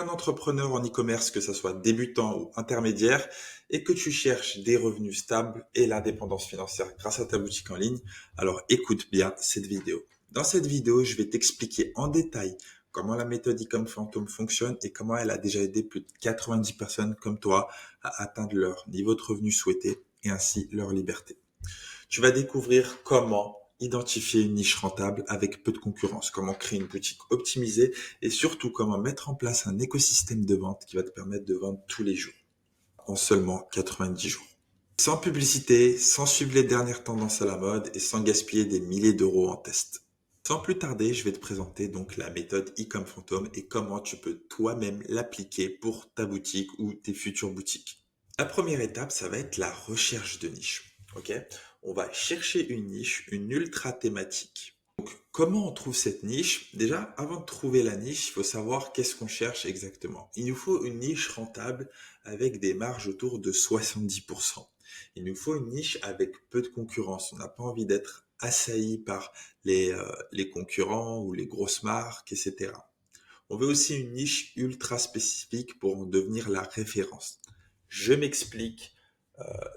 un entrepreneur en e-commerce, que ce soit débutant ou intermédiaire, et que tu cherches des revenus stables et l'indépendance financière grâce à ta boutique en ligne, alors écoute bien cette vidéo. Dans cette vidéo, je vais t'expliquer en détail comment la méthode e-com Fantôme fonctionne et comment elle a déjà aidé plus de 90 personnes comme toi à atteindre leur niveau de revenu souhaité et ainsi leur liberté. Tu vas découvrir comment identifier une niche rentable avec peu de concurrence, comment créer une boutique optimisée et surtout comment mettre en place un écosystème de vente qui va te permettre de vendre tous les jours en seulement 90 jours. Sans publicité, sans suivre les dernières tendances à la mode et sans gaspiller des milliers d'euros en test. Sans plus tarder, je vais te présenter donc la méthode e-com Fantôme et comment tu peux toi-même l'appliquer pour ta boutique ou tes futures boutiques. La première étape, ça va être la recherche de niche. Ok, on va chercher une niche, une ultra thématique. Donc, comment on trouve cette niche? Déjà, avant de trouver la niche, il faut savoir qu'est-ce qu'on cherche exactement. Il nous faut une niche rentable avec des marges autour de 70%. Il nous faut une niche avec peu de concurrence. On n'a pas envie d'être assailli par les concurrents ou les grosses marques, etc. On veut aussi une niche ultra spécifique pour en devenir la référence. Je m'explique.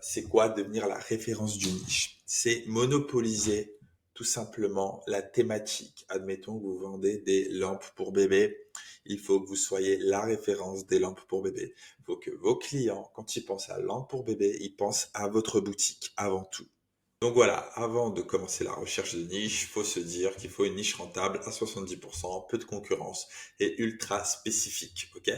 C'est quoi devenir la référence d'une niche? C'est monopoliser tout simplement la thématique. Admettons que vous vendez des lampes pour bébé. Il faut que vous soyez la référence des lampes pour bébé. Il faut que vos clients, quand ils pensent à lampes pour bébé, ils pensent à votre boutique avant tout. Donc voilà, avant de commencer la recherche de niche, il faut se dire qu'il faut une niche rentable à 70%, peu de concurrence et ultra spécifique. Ok?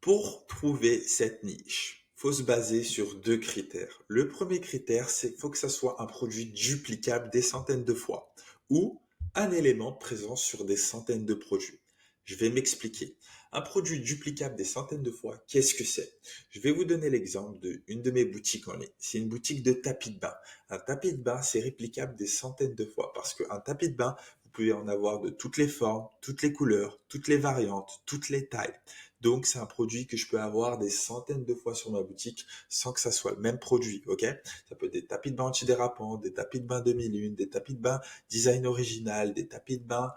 Pour trouver cette niche, faut se baser sur deux critères. Le premier critère, c'est faut que ça soit un produit duplicable des centaines de fois ou un élément présent sur des centaines de produits. Je vais m'expliquer. Un produit duplicable des centaines de fois, qu'est-ce que c'est? Je vais vous donner l'exemple d'une de mes boutiques en ligne. C'est une boutique de tapis de bain. Un tapis de bain, c'est réplicable des centaines de fois parce qu'un tapis de bain, vous pouvez en avoir de toutes les formes, toutes les couleurs, toutes les variantes, toutes les tailles. Donc, c'est un produit que je peux avoir des centaines de fois sur ma boutique sans que ça soit le même produit, ok? Ça peut être des tapis de bain antidérapants, des tapis de bain demi-lune, des tapis de bain design original, des tapis de bain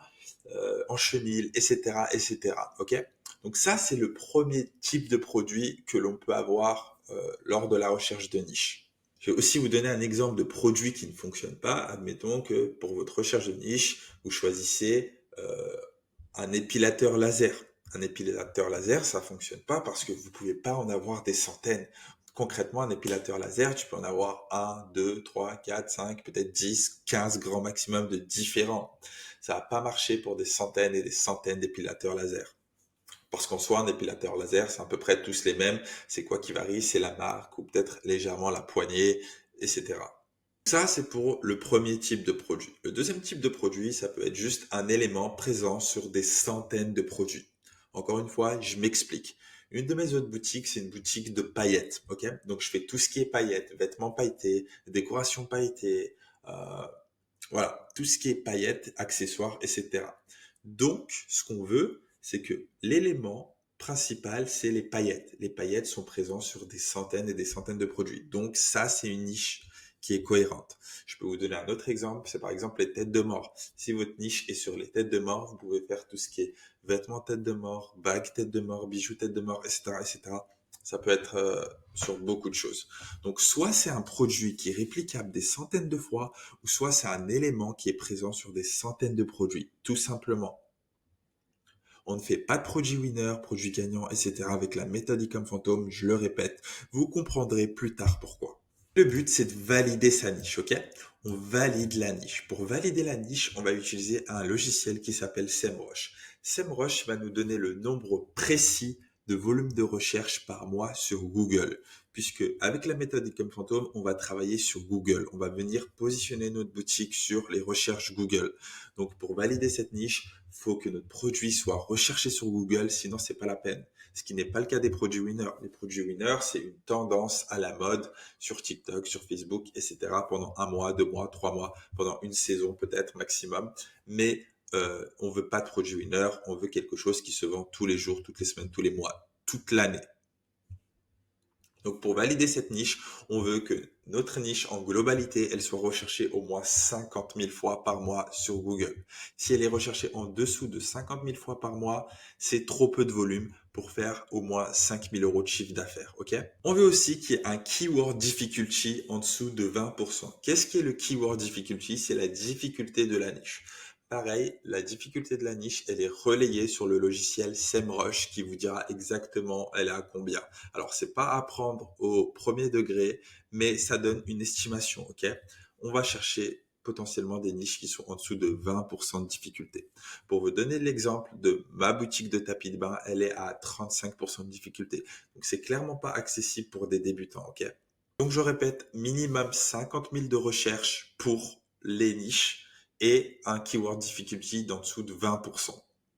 en chenille, etc., etc., ok? Donc ça, c'est le premier type de produit que l'on peut avoir lors de la recherche de niche. Je vais aussi vous donner un exemple de produit qui ne fonctionne pas. Admettons que pour votre recherche de niche, vous choisissez un épilateur laser. Un épilateur laser, ça fonctionne pas parce que vous pouvez pas en avoir des centaines. Concrètement, un épilateur laser, tu peux en avoir un, deux, trois, quatre, cinq, peut-être 10, 15 grands maximum de différents. Ça va pas marcher pour des centaines et des centaines d'épilateurs laser. Parce qu'en soi, un épilateur laser, c'est à peu près tous les mêmes. C'est quoi qui varie? C'est la marque ou peut-être légèrement la poignée, etc. Ça, c'est pour le premier type de produit. Le deuxième type de produit, ça peut être juste un élément présent sur des centaines de produits. Encore une fois, je m'explique. Une de mes autres boutiques, c'est une boutique de paillettes, ok? Donc, je fais tout ce qui est paillettes, vêtements pailletés, décorations pailletées, euh, voilà, tout ce qui est paillettes, accessoires, etc. Donc, ce qu'on veut, c'est que l'élément principal, c'est les paillettes. Les paillettes sont présentes sur des centaines et des centaines de produits. Donc, ça, c'est une niche qui est cohérente. Je peux vous donner un autre exemple, c'est par exemple les têtes de mort. Si votre niche est sur les têtes de mort, vous pouvez faire tout ce qui est vêtements tête de mort, bagues tête de mort, bijoux tête de mort, etc., etc. Ça peut être sur beaucoup de choses. Donc, soit c'est un produit qui est réplicable des centaines de fois, ou soit c'est un élément qui est présent sur des centaines de produits, tout simplement. On ne fait pas de produit winner, produit gagnant, etc. avec la méthode e-com Fantôme, je le répète. Vous comprendrez plus tard pourquoi. Le but, c'est de valider sa niche, ok? On valide la niche. Pour valider la niche, on va utiliser un logiciel qui s'appelle SEMrush. SEMrush va nous donner le nombre précis de volume de recherche par mois sur Google. Puisque avec la méthode Ecom Fantôme, on va travailler sur Google. On va venir positionner notre boutique sur les recherches Google. Donc pour valider cette niche, il faut que notre produit soit recherché sur Google, sinon c'est pas la peine. Ce qui n'est pas le cas des produits winners. Les produits winners, c'est une tendance à la mode sur TikTok, sur Facebook, etc. pendant un mois, 2 mois, 3 mois, pendant une saison peut-être maximum. Mais on veut pas de produit winner, on veut quelque chose qui se vend tous les jours, toutes les semaines, tous les mois, toute l'année. Donc pour valider cette niche, on veut que notre niche en globalité, elle soit recherchée au moins 50 000 fois par mois sur Google. Si elle est recherchée en dessous de 50 000 fois par mois, c'est trop peu de volume pour faire au moins 5 000 euros de chiffre d'affaires. Ok? On veut aussi qu'il y ait un keyword difficulty en dessous de 20%. Qu'est-ce qui est le keyword difficulty? C'est la difficulté de la niche. Pareil, la difficulté de la niche, elle est relayée sur le logiciel SEMrush qui vous dira exactement elle est à combien. Alors, c'est pas à prendre au premier degré, mais ça donne une estimation, ok? On va chercher potentiellement des niches qui sont en dessous de 20% de difficulté. Pour vous donner l'exemple de ma boutique de tapis de bain, elle est à 35% de difficulté. Donc, c'est clairement pas accessible pour des débutants, ok? Donc, je répète, minimum 50 000 de recherche pour les niches et un keyword difficulty d'en dessous de 20%.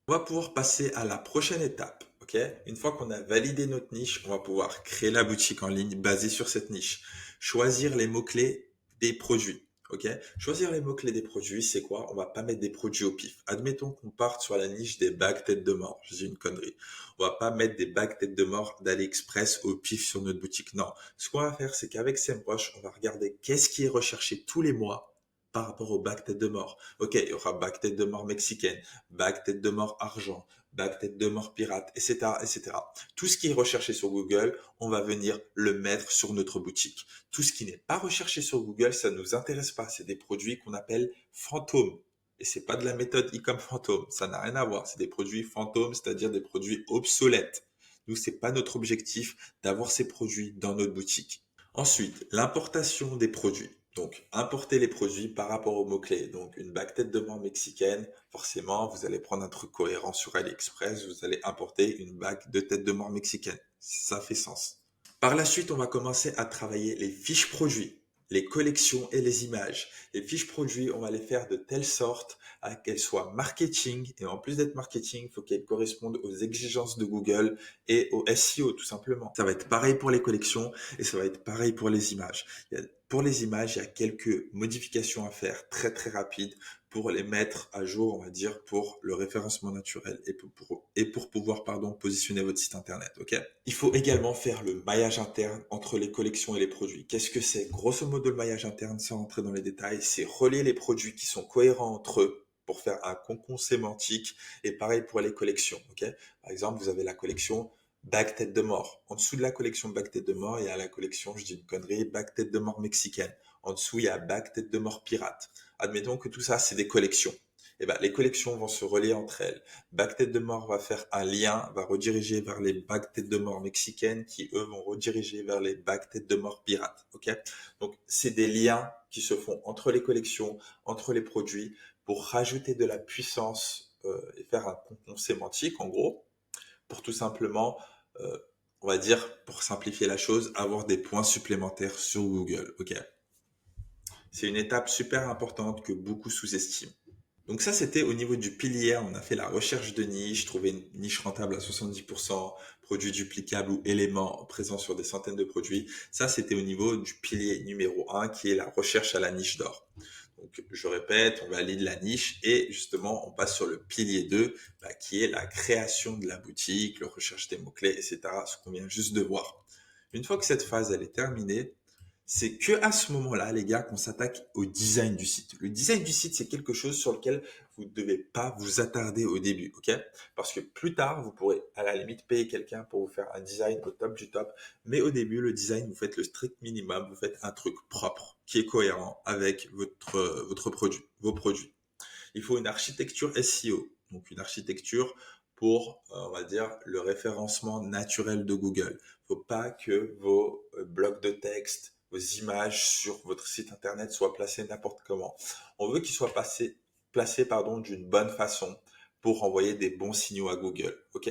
On va pouvoir passer à la prochaine étape. Ok? Une fois qu'on a validé notre niche, on va pouvoir créer la boutique en ligne basée sur cette niche. Choisir les mots-clés des produits. Ok? Choisir les mots-clés des produits, c'est quoi? On va pas mettre des produits au pif. Admettons qu'on parte sur la niche des bagues tête de mort. Je dis une connerie. On va pas mettre des bagues tête de mort d'AliExpress au pif sur notre boutique. Non. Ce qu'on va faire, c'est qu'avec SEMrush, on va regarder qu'est-ce qui est recherché tous les mois par rapport aux bagues tête de mort. Ok, il y aura bague tête de mort mexicaine, bague tête de mort argent, bague tête de mort pirate, etc., etc. Tout ce qui est recherché sur Google, on va venir le mettre sur notre boutique. Tout ce qui n'est pas recherché sur Google, ça ne nous intéresse pas. C'est des produits qu'on appelle fantômes. Et c'est pas de la méthode e-com fantôme. Ça n'a rien à voir. C'est des produits fantômes, c'est-à-dire des produits obsolètes. Nous, c'est pas notre objectif d'avoir ces produits dans notre boutique. Ensuite, l'importation des produits. Donc, importer les produits par rapport aux mots-clés. Donc, une bague tête de mort mexicaine, forcément, vous allez prendre un truc cohérent sur AliExpress, vous allez importer une bague de tête de mort mexicaine. Ça fait sens. Par la suite, on va commencer à travailler les fiches produits, les collections et les images. Les fiches produits, on va les faire de telle sorte à qu'elles soient marketing. Et en plus d'être marketing, il faut qu'elles correspondent aux exigences de Google et au SEO, tout simplement. Ça va être pareil pour les collections et ça va être pareil pour les images. Pour les images, il y a quelques modifications à faire très très rapides pour les mettre à jour, on va dire, pour le référencement naturel et pour pouvoir positionner votre site internet. Ok? Il faut également faire le maillage interne entre les collections et les produits. Qu'est-ce que c'est? Grosso modo, le maillage interne, sans rentrer dans les détails, c'est relier les produits qui sont cohérents entre eux pour faire un concon sémantique et pareil pour les collections. Ok? Par exemple, vous avez la collection bague tête de mort. En dessous de la collection bague tête de mort, il y a la collection, je dis une connerie, bague tête de mort mexicaine. En dessous, il y a bague tête de mort pirate. Admettons que tout ça, c'est des collections. Et ben, les collections vont se relier entre elles. Bague tête de mort va faire un lien, va rediriger vers les bagues tête de mort mexicaines qui, eux, vont rediriger vers les bagues tête de mort pirates. Ok? Donc, c'est des liens qui se font entre les collections, entre les produits pour rajouter de la puissance et faire un concon sémantique, en gros, pour tout simplement, on va dire, pour simplifier la chose, avoir des points supplémentaires sur Google. Ok? C'est une étape super importante que beaucoup sous-estiment. Donc ça, c'était au niveau du pilier. On a fait la recherche de niche, trouver une niche rentable à 70%, produits duplicables ou éléments présents sur des centaines de produits. Ça, c'était au niveau du pilier numéro 1 qui est la recherche à la niche d'or. Donc, je répète, on valide la niche et justement, on passe sur le pilier 2 qui est la création de la boutique, la recherche des mots-clés, etc. Ce qu'on vient juste de voir. Une fois que cette phase, elle est terminée, c'est que à ce moment-là, les gars, qu'on s'attaque au design du site. Le design du site, c'est quelque chose sur lequel vous ne devez pas vous attarder au début, ok? Parce que plus tard, vous pourrez à la limite payer quelqu'un pour vous faire un design au top du top. Mais au début, le design, vous faites le strict minimum, vous faites un truc propre, qui est cohérent avec votre produit, vos produits. Il faut une architecture SEO, donc une architecture pour, on va dire, le référencement naturel de Google. Il ne faut pas que vos blocs de texte, vos images sur votre site internet soient placés n'importe comment. On veut qu'ils soient placés d'une bonne façon pour envoyer des bons signaux à Google. Ok?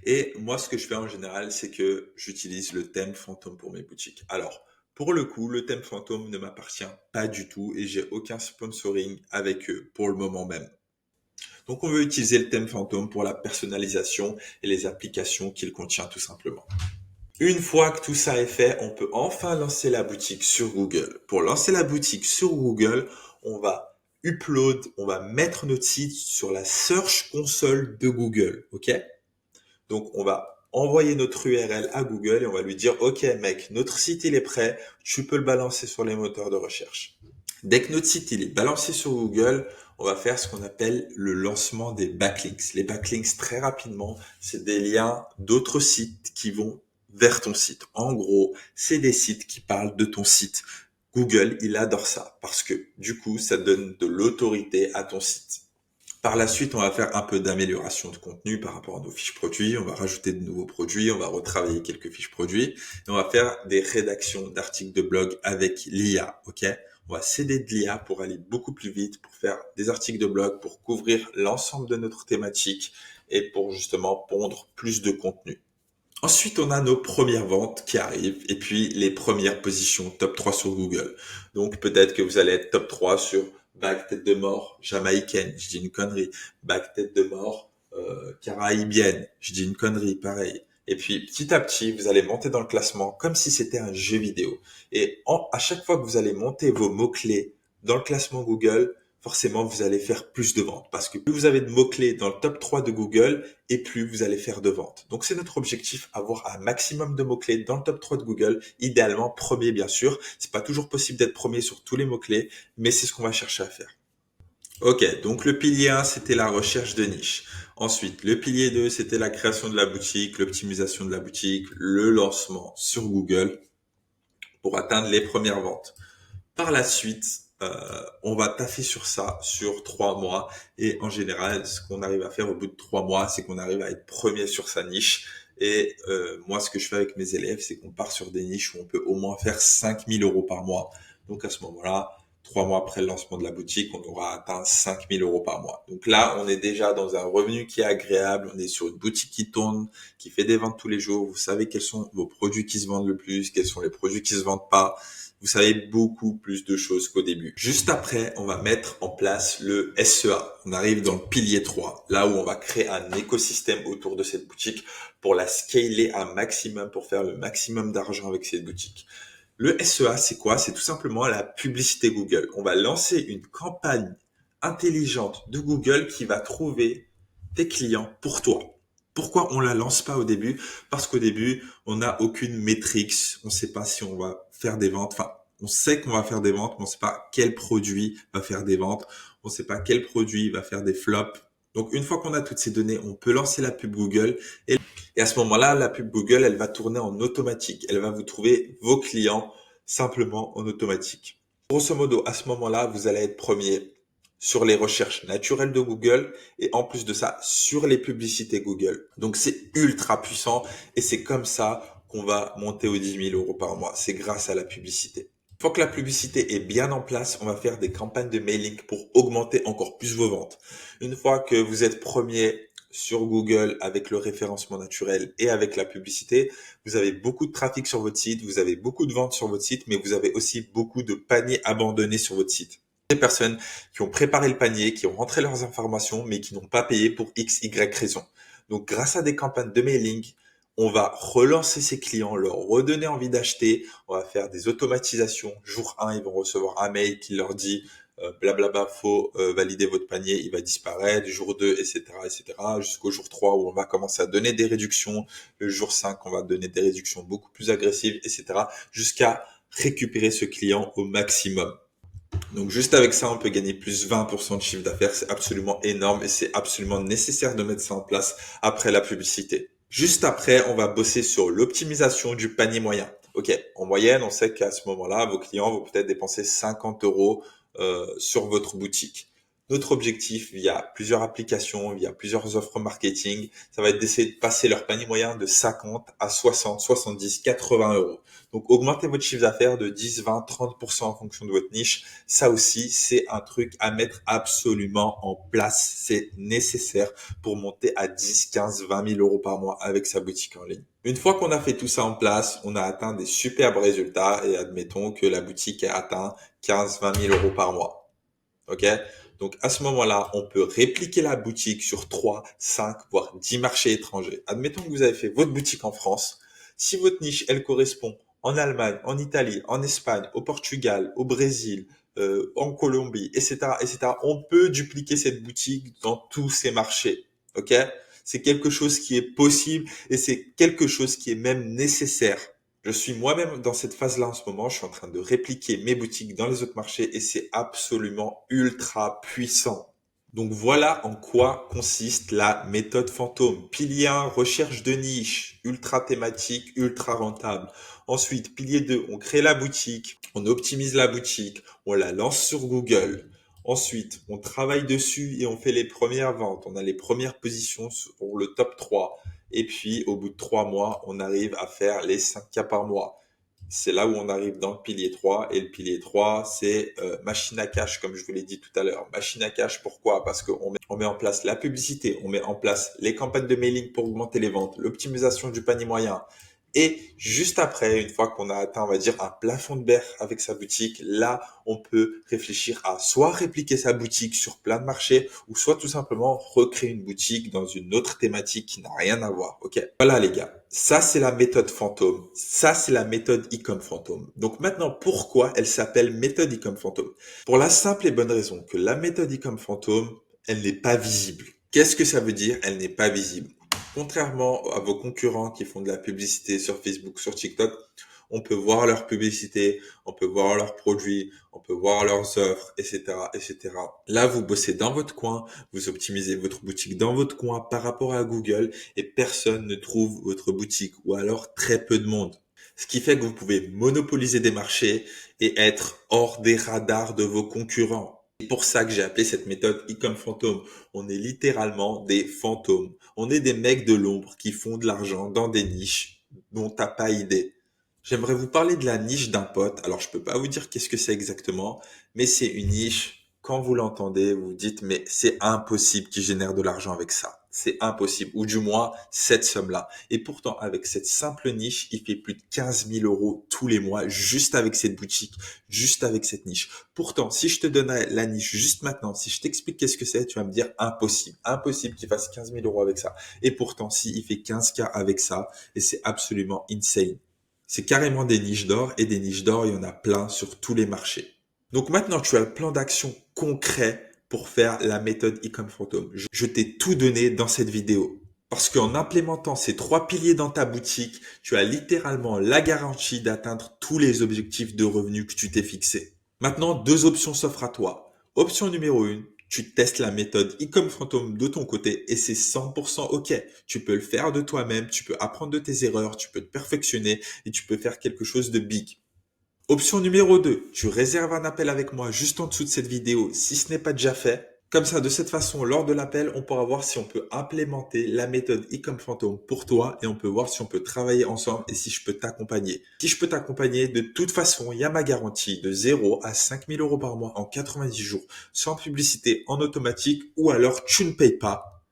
Et moi, ce que je fais en général, c'est que j'utilise le thème fantôme pour mes boutiques. Alors, pour le coup, le thème fantôme ne m'appartient pas du tout et j'ai aucun sponsoring avec eux pour le moment même. Donc, on veut utiliser le thème fantôme pour la personnalisation et les applications qu'il contient tout simplement. Une fois que tout ça est fait, on peut enfin lancer la boutique sur Google. Pour lancer la boutique sur Google, on va on va mettre notre site sur la Search Console de Google. Ok? Donc, on va envoyer notre URL à Google et on va lui dire, OK, mec, notre site, il est prêt. Tu peux le balancer sur les moteurs de recherche. Dès que notre site il est balancé sur Google, on va faire ce qu'on appelle le lancement des backlinks. Les backlinks, très rapidement, c'est des liens d'autres sites qui vont vers ton site. En gros, c'est des sites qui parlent de ton site. Google, il adore ça parce que du coup, ça donne de l'autorité à ton site. Par la suite, on va faire un peu d'amélioration de contenu par rapport à nos fiches produits. On va rajouter de nouveaux produits, on va retravailler quelques fiches produits et on va faire des rédactions d'articles de blog avec l'IA, ok? On va s'aider de l'IA pour aller beaucoup plus vite, pour faire des articles de blog, pour couvrir l'ensemble de notre thématique et pour justement pondre plus de contenu. Ensuite, on a nos premières ventes qui arrivent et puis les premières positions top 3 sur Google. Donc peut-être que vous allez être top 3 sur bague tête de mort jamaïcaine, je dis une connerie, bague tête de mort caraïbienne, je dis une connerie, pareil. Et puis petit à petit, vous allez monter dans le classement comme si c'était un jeu vidéo. Et à chaque fois que vous allez monter vos mots-clés dans le classement Google, forcément, vous allez faire plus de ventes. Parce que plus vous avez de mots-clés dans le top 3 de Google, et plus vous allez faire de ventes. Donc, c'est notre objectif, avoir un maximum de mots-clés dans le top 3 de Google. Idéalement, premier, bien sûr. C'est pas toujours possible d'être premier sur tous les mots-clés, mais c'est ce qu'on va chercher à faire. Ok, donc le pilier 1, c'était la recherche de niche. Ensuite, le pilier 2, c'était la création de la boutique, l'optimisation de la boutique, le lancement sur Google pour atteindre les premières ventes. Par la suite, on va taffer sur ça sur 3 mois. Et en général, ce qu'on arrive à faire au bout de 3 mois, c'est qu'on arrive à être premier sur sa niche. Et moi, ce que je fais avec mes élèves, c'est qu'on part sur des niches où on peut au moins faire 5 000 € par mois. Donc à ce moment-là, 3 mois après le lancement de la boutique, on aura atteint 5 000 € par mois. Donc là, on est déjà dans un revenu qui est agréable. On est sur une boutique qui tourne, qui fait des ventes tous les jours. Vous savez quels sont vos produits qui se vendent le plus, quels sont les produits qui se vendent pas. Vous savez beaucoup plus de choses qu'au début. Juste après, on va mettre en place le SEA. On arrive dans le pilier 3, là où on va créer un écosystème autour de cette boutique pour la scaler un maximum, pour faire le maximum d'argent avec cette boutique. Le SEA, c'est quoi? C'est tout simplement la publicité Google. On va lancer une campagne intelligente de Google qui va trouver tes clients pour toi. Pourquoi on la lance pas au début? Parce qu'au début, on n'a aucune métrique. On ne sait pas si on va faire des ventes. Enfin, on sait qu'on va faire des ventes, mais on ne sait pas quel produit va faire des ventes. On ne sait pas quel produit va faire des flops. Donc, une fois qu'on a toutes ces données, on peut lancer la pub Google. Et à ce moment-là, la pub Google, elle va tourner en automatique. Elle va vous trouver vos clients simplement en automatique. Grosso modo, à ce moment-là, vous allez être premier sur les recherches naturelles de Google et en plus de ça, sur les publicités Google. Donc, c'est ultra puissant et c'est comme ça qu'on va monter aux 10 000 € par mois. C'est grâce à la publicité. Une fois que la publicité est bien en place, on va faire des campagnes de mailing pour augmenter encore plus vos ventes. Une fois que vous êtes premier sur Google avec le référencement naturel et avec la publicité, vous avez beaucoup de trafic sur votre site, vous avez beaucoup de ventes sur votre site, mais vous avez aussi beaucoup de paniers abandonnés sur votre site. Des personnes qui ont préparé le panier, qui ont rentré leurs informations, mais qui n'ont pas payé pour X, Y raison. Donc, grâce à des campagnes de mailing, on va relancer ces clients, leur redonner envie d'acheter. On va faire des automatisations. Jour 1, ils vont recevoir un mail qui leur dit blablabla, faut valider votre panier, il va disparaître. Jour 2, etc., etc., jusqu'au jour 3 où on va commencer à donner des réductions. Le jour 5, on va donner des réductions beaucoup plus agressives, etc., jusqu'à récupérer ce client au maximum. Donc juste avec ça, on peut gagner plus 20% de chiffre d'affaires. C'est absolument énorme et c'est absolument nécessaire de mettre ça en place après la publicité. Juste après, on va bosser sur l'optimisation du panier moyen. Ok, en moyenne, on sait qu'à ce moment-là, vos clients vont peut-être dépenser 50 € sur votre boutique. Notre objectif, via plusieurs applications, via plusieurs offres marketing, ça va être d'essayer de passer leur panier moyen de 50 à 60, 70, 80 €. Donc, augmentez votre chiffre d'affaires de 10, 20, 30% en fonction de votre niche. Ça aussi, c'est un truc à mettre absolument en place. C'est nécessaire pour monter à 10, 15, 20 000 € par mois avec sa boutique en ligne. Une fois qu'on a fait tout ça en place, on a atteint des superbes résultats et admettons que la boutique a atteint 15, 20 000 € par mois. Ok? Donc, à ce moment-là, on peut répliquer la boutique sur 3, 5, voire 10 marchés étrangers. Admettons que vous avez fait votre boutique en France. Si votre niche, elle correspond en Allemagne, en Italie, en Espagne, au Portugal, au Brésil, en Colombie, etc., etc., on peut dupliquer cette boutique dans tous ces marchés. Ok? C'est quelque chose qui est possible et c'est quelque chose qui est même nécessaire. Je suis moi-même dans cette phase-là en ce moment. Je suis en train de répliquer mes boutiques dans les autres marchés et c'est absolument ultra puissant. Donc voilà en quoi consiste la méthode fantôme. Pilier 1, recherche de niche, ultra thématique, ultra rentable. Ensuite, pilier 2, on crée la boutique, on optimise la boutique, on la lance sur Google. Ensuite, on travaille dessus et on fait les premières ventes. On a les premières positions pour le top 3. Et puis, au bout de 3 mois, on arrive à faire les 5 cas par mois. C'est là où on arrive dans le pilier 3. Et le pilier 3, c'est machine à cash, comme je vous l'ai dit tout à l'heure. Machine à cash, pourquoi? Parce qu'on met en place la publicité, on met en place les campagnes de mailing pour augmenter les ventes, l'optimisation du panier moyen. Et juste après, une fois qu'on a atteint, on va dire, un plafond de verre avec sa boutique, là, on peut réfléchir à soit répliquer sa boutique sur plein de marchés, ou soit tout simplement recréer une boutique dans une autre thématique qui n'a rien à voir. Ok? Voilà, les gars. Ça, c'est la méthode fantôme. Ça, c'est la méthode e-com fantôme. Donc maintenant, pourquoi elle s'appelle méthode e-com fantôme? Pour la simple et bonne raison que la méthode e-com fantôme, elle n'est pas visible. Qu'est-ce que ça veut dire? Elle n'est pas visible. Contrairement à vos concurrents qui font de la publicité sur Facebook, sur TikTok, on peut voir leurs publicités, on peut voir leurs produits, on peut voir leurs offres, etc., etc. Là, vous bossez dans votre coin, vous optimisez votre boutique dans votre coin par rapport à Google et personne ne trouve votre boutique ou alors très peu de monde. Ce qui fait que vous pouvez monopoliser des marchés et être hors des radars de vos concurrents. C'est pour ça que j'ai appelé cette méthode e-com fantôme. On est littéralement des fantômes. On est des mecs de l'ombre qui font de l'argent dans des niches dont t'as pas idée. J'aimerais vous parler de la niche d'un pote. Alors, je peux pas vous dire qu'est-ce que c'est exactement, mais c'est une niche. Quand vous l'entendez, vous vous dites, mais c'est impossible qu'il génère de l'argent avec ça. C'est impossible. Ou du moins, cette somme-là. Et pourtant, avec cette simple niche, il fait plus de 15 000 euros tous les mois, juste avec cette boutique, juste avec cette niche. Pourtant, si je te donnerais la niche juste maintenant, si je t'explique qu'est-ce que c'est, tu vas me dire impossible. Impossible qu'il fasse 15 000 euros avec ça. Et pourtant, si il fait 15K avec ça, et c'est absolument insane. C'est carrément des niches d'or et des niches d'or, il y en a plein sur tous les marchés. Donc maintenant, tu as le plan d'action concret pour faire la méthode e-com fantôme. Je t'ai tout donné dans cette vidéo. Parce qu'en implémentant ces 3 piliers dans ta boutique, tu as littéralement la garantie d'atteindre tous les objectifs de revenus que tu t'es fixés. Maintenant, 2 options s'offrent à toi. Option numéro 1, tu testes la méthode e-com fantôme de ton côté et c'est 100% OK. Tu peux le faire de toi-même, tu peux apprendre de tes erreurs, tu peux te perfectionner et tu peux faire quelque chose de big. Option numéro 2, tu réserves un appel avec moi juste en dessous de cette vidéo si ce n'est pas déjà fait. Comme ça, de cette façon, lors de l'appel, on pourra voir si on peut implémenter la méthode e-com fantôme pour toi et on peut voir si on peut travailler ensemble et si je peux t'accompagner. Si je peux t'accompagner, de toute façon, il y a ma garantie de 0 à 5 000 euros par mois en 90 jours, sans publicité, en automatique ou alors tu ne payes pas.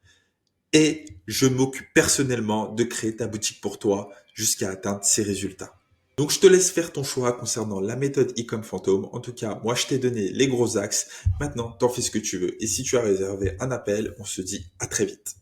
Et je m'occupe personnellement de créer ta boutique pour toi jusqu'à atteindre ces résultats. Donc, je te laisse faire ton choix concernant la méthode e-com fantôme. En tout cas, moi, je t'ai donné les gros axes. Maintenant, t'en fais ce que tu veux. Et si tu as réservé un appel, on se dit à très vite.